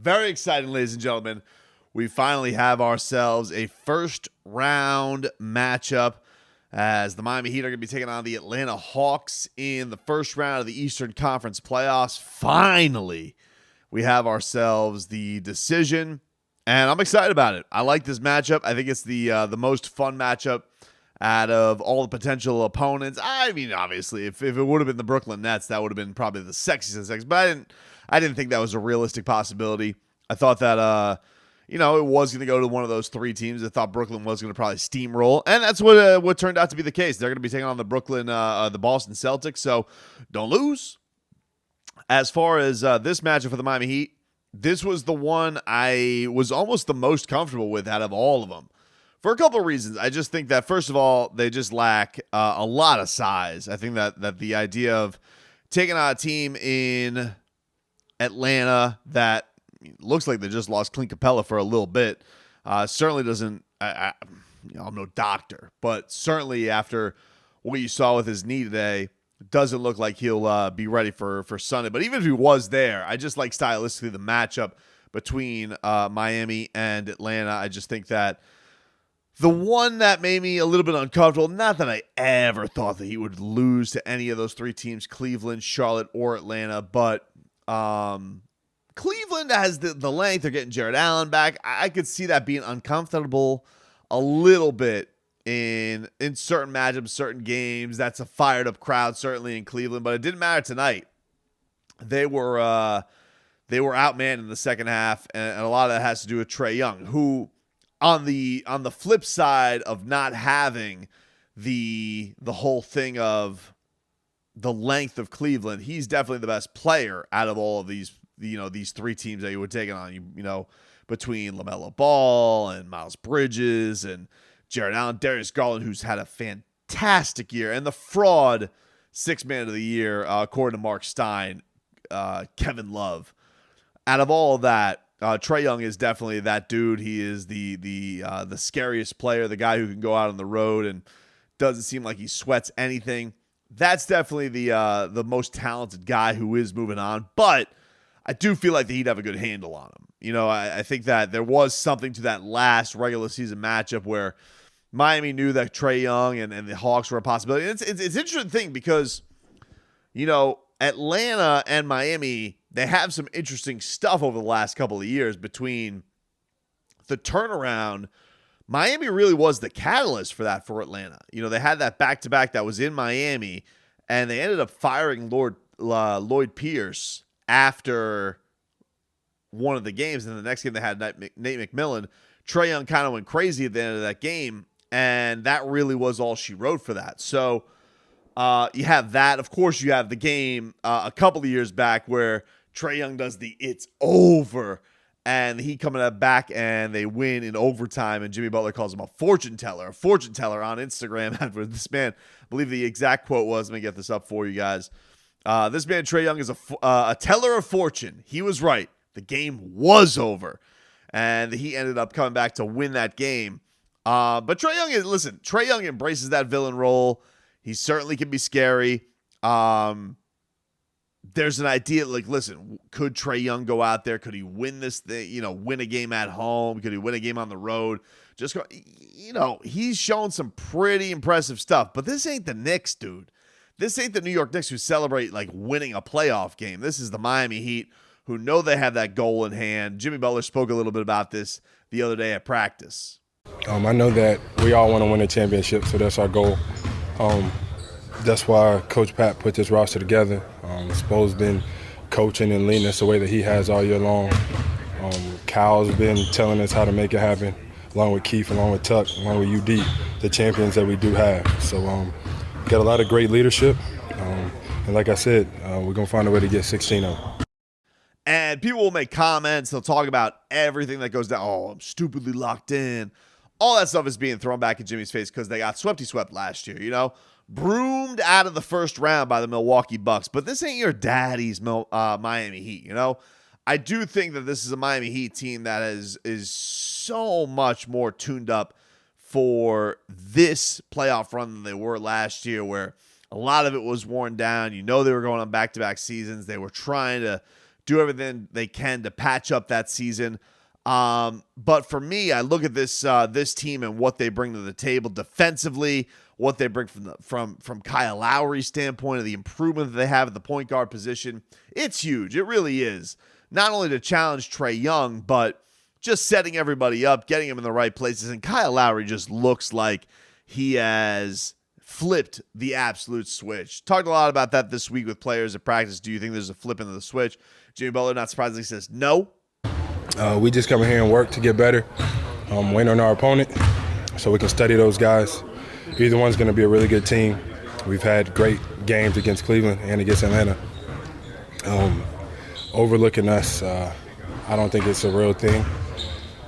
Very exciting, ladies and gentlemen. We finally have ourselves a first round matchup as the Miami Heat are going to be taking on the Atlanta Hawks in the first round of the Eastern Conference playoffs. Finally, we have ourselves the decision, and I'm excited about it. I like this matchup. I think it's the most fun matchup out of all the potential opponents. I mean, obviously, if it would have been the Brooklyn Nets, that would have been probably the sexiest, but I didn't think that was a realistic possibility. I thought that it was going to go to one of those three teams. I thought Brooklyn was going to probably steamroll, and that's what turned out to be the case. They're going to be taking on the the Boston Celtics, so don't lose. As far as this matchup for the Miami Heat, this was the one I was almost the most comfortable with out of all of them. For a couple of reasons. I just think that, first of all, they just lack a lot of size. I think that the idea of taking on a team in Atlanta that looks like they just lost Clint Capella for a little bit certainly doesn't I'm no doctor, but certainly after what you saw with his knee today, doesn't look like he'll be ready for Sunday. But even if he was there, I just like stylistically the matchup between Miami and Atlanta. I just think that the one that made me a little bit uncomfortable, not that I ever thought that he would lose to any of those three teams, Cleveland, Charlotte, or Atlanta, but Cleveland has the length. They're getting Jared Allen back. I could see that being uncomfortable a little bit in certain matchups, certain games. That's a fired up crowd, certainly in Cleveland, but it didn't matter tonight. They were outmanned in the second half, and a lot of that has to do with Trae Young, who on the flip side of not having the whole thing of the length of Cleveland, he's definitely the best player out of all of these three teams that you would take on, between LaMelo Ball and Miles Bridges and Jared Allen, Darius Garland, who's had a fantastic year, and the fraud sixth man of the year, according to Mark Stein, Kevin Love. Out of all of that, Trae Young is definitely that dude. He is the scariest player, the guy who can go out on the road and doesn't seem like he sweats anything. That's definitely the most talented guy who is moving on. But I do feel like he'd have a good handle on him. I think that there was something to that last regular season matchup where Miami knew that Trae Young and the Hawks were a possibility. And it's an interesting thing because, Atlanta and Miami, they have some interesting stuff over the last couple of years between the turnaround. Miami really was the catalyst for that for Atlanta. They had that back-to-back that was in Miami, and they ended up firing Lloyd Pierce after one of the games. And the next game they had Nate McMillan. Trae Young kind of went crazy at the end of that game, and that really was all she wrote for that. So you have that. Of course, you have the game a couple of years back where Trae Young does the "it's over," and he coming back and they win in overtime, and Jimmy Butler calls him a fortune teller on Instagram after this man. I believe the exact quote was, let me get this up for you guys. This man, Trae Young, is a teller of fortune. He was right. The game was over, and he ended up coming back to win that game. But Trae Young embraces that villain role. He certainly can be scary. There's an idea, could Trae Young go out there? Could he win this thing? Win a game at home? Could he win a game on the road? He's shown some pretty impressive stuff. But this ain't the Knicks, dude. This ain't the New York Knicks who celebrate winning a playoff game. This is the Miami Heat who know they have that goal in hand. Jimmy Butler spoke a little bit about this the other day at practice. I know that we all want to win a championship, so that's our goal. That's why Coach Pat put this roster together. Spo's been coaching and leading us the way that he has all year long. Cal's been telling us how to make it happen, along with Keith, along with Tuck, along with UD, the champions that we do have. So got a lot of great leadership. And like I said, we're going to find a way to get 16 of them. And people will make comments. They'll talk about everything that goes down. Oh, I'm stupidly locked in. All that stuff is being thrown back in Jimmy's face because they got swept last year, broomed out of the first round by the Milwaukee Bucks. But this ain't your daddy's Miami Heat, I do think that this is a Miami Heat team that is so much more tuned up for this playoff run than they were last year, where a lot of it was worn down. They were going on back-to-back seasons. They were trying to do everything they can to patch up that season. But for me, I look at this team and what they bring to the table defensively, what they bring from Kyle Lowry's standpoint of the improvement that they have at the point guard position. It's huge. It really is. Not only to challenge Trae Young, but just setting everybody up, getting them in the right places. And Kyle Lowry just looks like he has flipped the absolute switch. Talked a lot about that this week with players at practice. Do you think there's a flip into the switch? Jimmy Butler, not surprisingly, says no. We just come in here and work to get better, win on our opponent so we can study those guys. Either one's going to be a really good team. We've had great games against Cleveland and against Atlanta. Overlooking us, I don't think it's a real thing.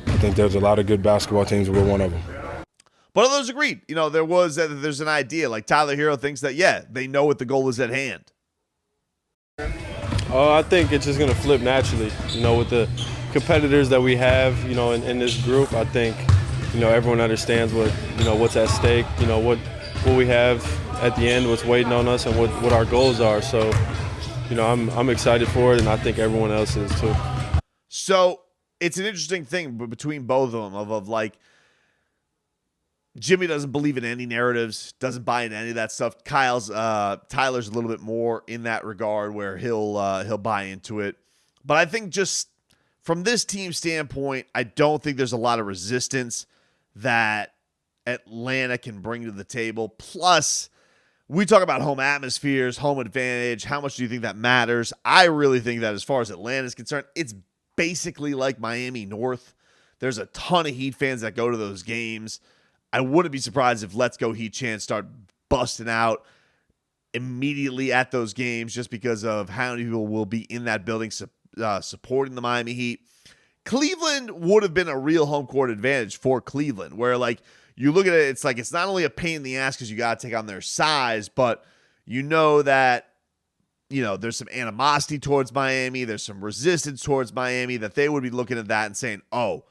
I think there's a lot of good basketball teams, and we're one of them. But others agreed. There's an idea. Like Tyler Hero thinks that, yeah, they know what the goal is at hand. I think it's just going to flip naturally, with the competitors that we have, in this group. I think, everyone understands what's at stake, what we have at the end, what's waiting on us, and what our goals are. So, I'm excited for it, and I think everyone else is too. So it's an interesting thing between both of them of like, Jimmy doesn't believe in any narratives, doesn't buy into any of that stuff. Tyler's a little bit more in that regard where he'll buy into it. But I think just from this team standpoint, I don't think there's a lot of resistance that Atlanta can bring to the table. Plus, we talk about home atmospheres, home advantage. How much do you think that matters? I really think that as far as Atlanta is concerned, it's basically like Miami North. There's a ton of Heat fans that go to those games. I wouldn't be surprised if Let's Go Heat chants start busting out immediately at those games just because of how many people will be in that building supporting the Miami Heat. Cleveland would have been a real home court advantage for Cleveland, where like you look at it, it's like it's not only a pain in the ass because you got to take on their size, but that there's some animosity towards Miami, there's some resistance towards Miami that they would be looking at that and saying, oh,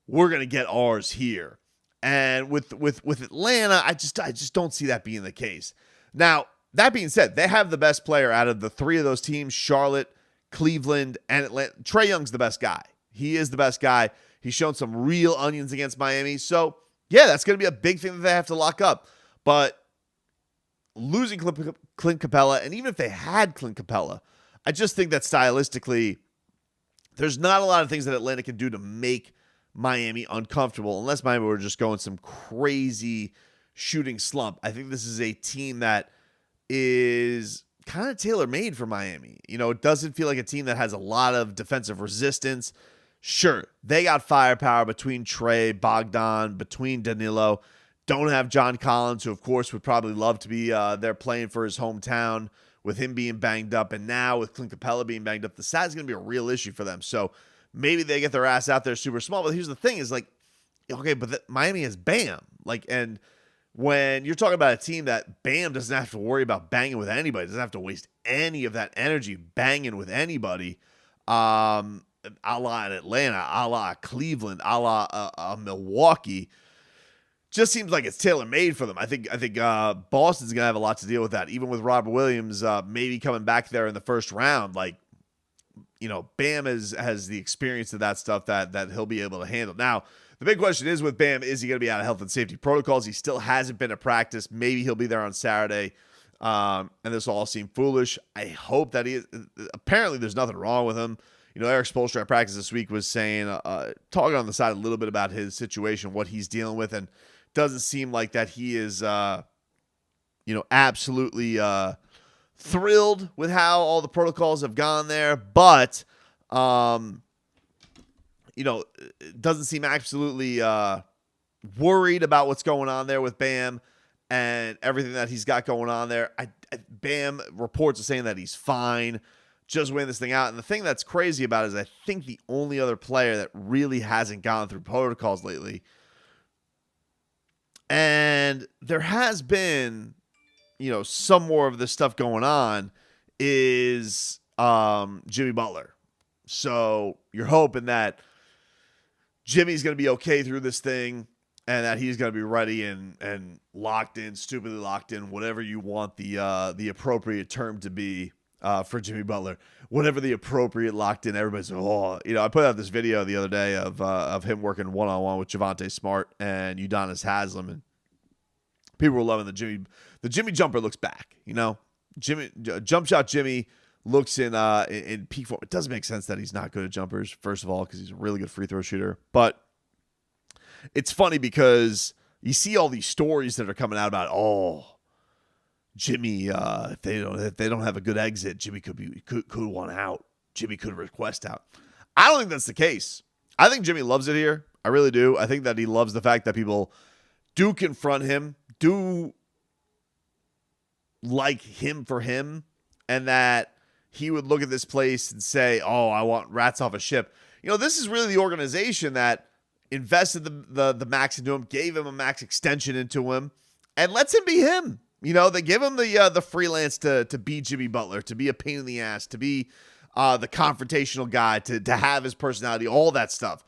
we're going to get ours here. And with Atlanta, I just don't see that being the case. Now, that being said, they have the best player out of the three of those teams, Charlotte, Cleveland, and Atlanta. Trae Young's the best guy. He is the best guy. He's shown some real onions against Miami. So, yeah, that's going to be a big thing that they have to lock up. But losing Clint Capella, and even if they had Clint Capella, I just think that stylistically, there's not a lot of things that Atlanta can do to make Miami uncomfortable, unless Miami were just going some crazy shooting slump. I think this is a team that is kind of tailor-made for Miami. It doesn't feel like a team that has a lot of defensive resistance. Sure, they got firepower between Trae, Bogdan, between Danilo. Don't have John Collins, who, of course, would probably love to be there playing for his hometown with him being banged up. And now with Clint Capella being banged up, the size is going to be a real issue for them. So maybe they get their ass out there super small. But here's the thing is like, okay, but Miami has Bam. And when you're talking about a team that Bam doesn't have to worry about banging with anybody, doesn't have to waste any of that energy banging with anybody, a la Atlanta, a la Cleveland, a la Milwaukee, just seems like it's tailor-made for them. I think Boston's going to have a lot to deal with that, even with Robert Williams maybe coming back there in the first round. Bam has the experience of that stuff that he'll be able to handle. Now, the big question is with Bam, is he going to be out of health and safety protocols? He still hasn't been at practice. Maybe he'll be there on Saturday, and this will all seem foolish. I hope that he is. Apparently, there's nothing wrong with him. Eric Spoelstra at practice this week was saying, talking on the side a little bit about his situation, what he's dealing with, and doesn't seem like that he is, absolutely thrilled with how all the protocols have gone there, but it doesn't seem absolutely worried about what's going on there with Bam and everything that he's got going on there. Bam reports are saying that he's fine, just weighing this thing out. And the thing that's crazy about it is I think the only other player that really hasn't gone through protocols lately, and there has been, some more of this stuff going on, is Jimmy Butler. So you're hoping that Jimmy's going to be okay through this thing and that he's going to be ready and locked in, stupidly locked in, whatever you want the appropriate term to be, for Jimmy Butler. Whatever the appropriate locked in, everybody's, I put out this video the other day of him working one-on-one with Javonte Smart and Udonis Haslem, and people were loving the Jimmy jumper looks back. Jump shot Jimmy looks in peak form. It doesn't make sense that he's not good at jumpers, first of all, because he's a really good free throw shooter. But it's funny because you see all these stories that are coming out about, Jimmy, if they don't have a good exit, Jimmy could want out. Jimmy could request out. I don't think that's the case. I think Jimmy loves it here. I really do. I think that he loves the fact that people do confront him, do like him for him, and that he would look at this place and say, I want rats off a ship. This is really the organization that invested the max into him, gave him a max extension into him, and lets him be him. They give him the freelance to be Jimmy Butler, to be a pain in the ass, to be the confrontational guy, to have his personality, all that stuff.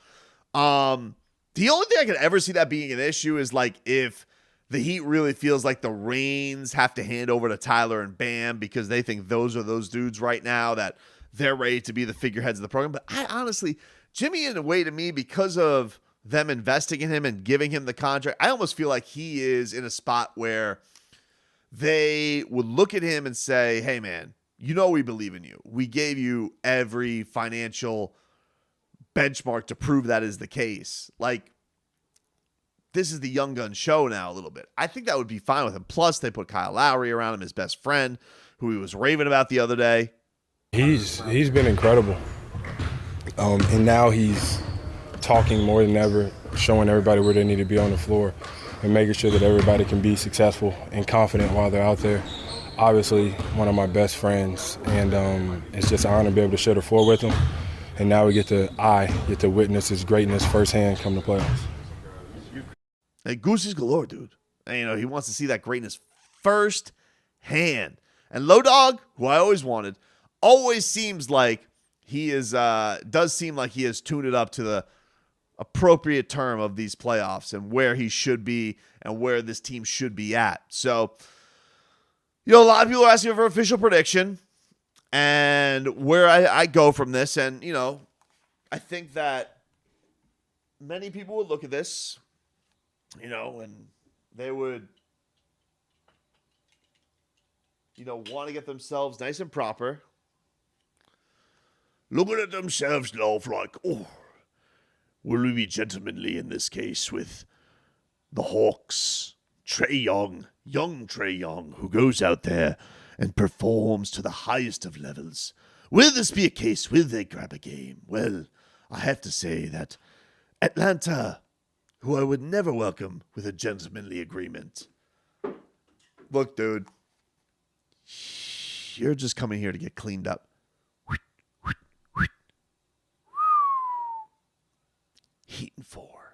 The only thing I could ever see that being an issue is like if the Heat really feels like the reins have to hand over to Tyler and Bam because they think those are those dudes right now that they're ready to be the figureheads of the program. But I honestly, Jimmy, in a way to me, because of them investing in him and giving him the contract, I almost feel like he is in a spot where they would look at him and say, hey, man, we believe in you. We gave you every financial benchmark to prove that is the case. Like, this is the young gun show now a little bit. I think that would be fine with him. Plus, they put Kyle Lowry around him, his best friend, who he was raving about the other day. He's been incredible. And now he's talking more than ever, showing everybody where they need to be on the floor and making sure that everybody can be successful and confident while they're out there. Obviously, one of my best friends, and it's just an honor to be able to share the floor with him. And now we get to witness his greatness firsthand come to playoffs. Hey, Goosey's galore, dude. And, he wants to see that greatness firsthand. And Low Dog, who I always wanted, always seems like he does seem like he has tuned it up to the appropriate term of these playoffs and where he should be and where this team should be at. So, a lot of people are asking for official prediction and where I go from this. And, I think that many people would look at this, and they would, want to get themselves nice and proper. Looking at themselves now like, will we be gentlemanly in this case with the Hawks? Trae Young, young Trae Young, who goes out there and performs to the highest of levels. Will this be a case? Will they grab a game? Well, I have to say that Atlanta, who I would never welcome with a gentlemanly agreement. Look, dude, you're just coming here to get cleaned up. Heat and 4.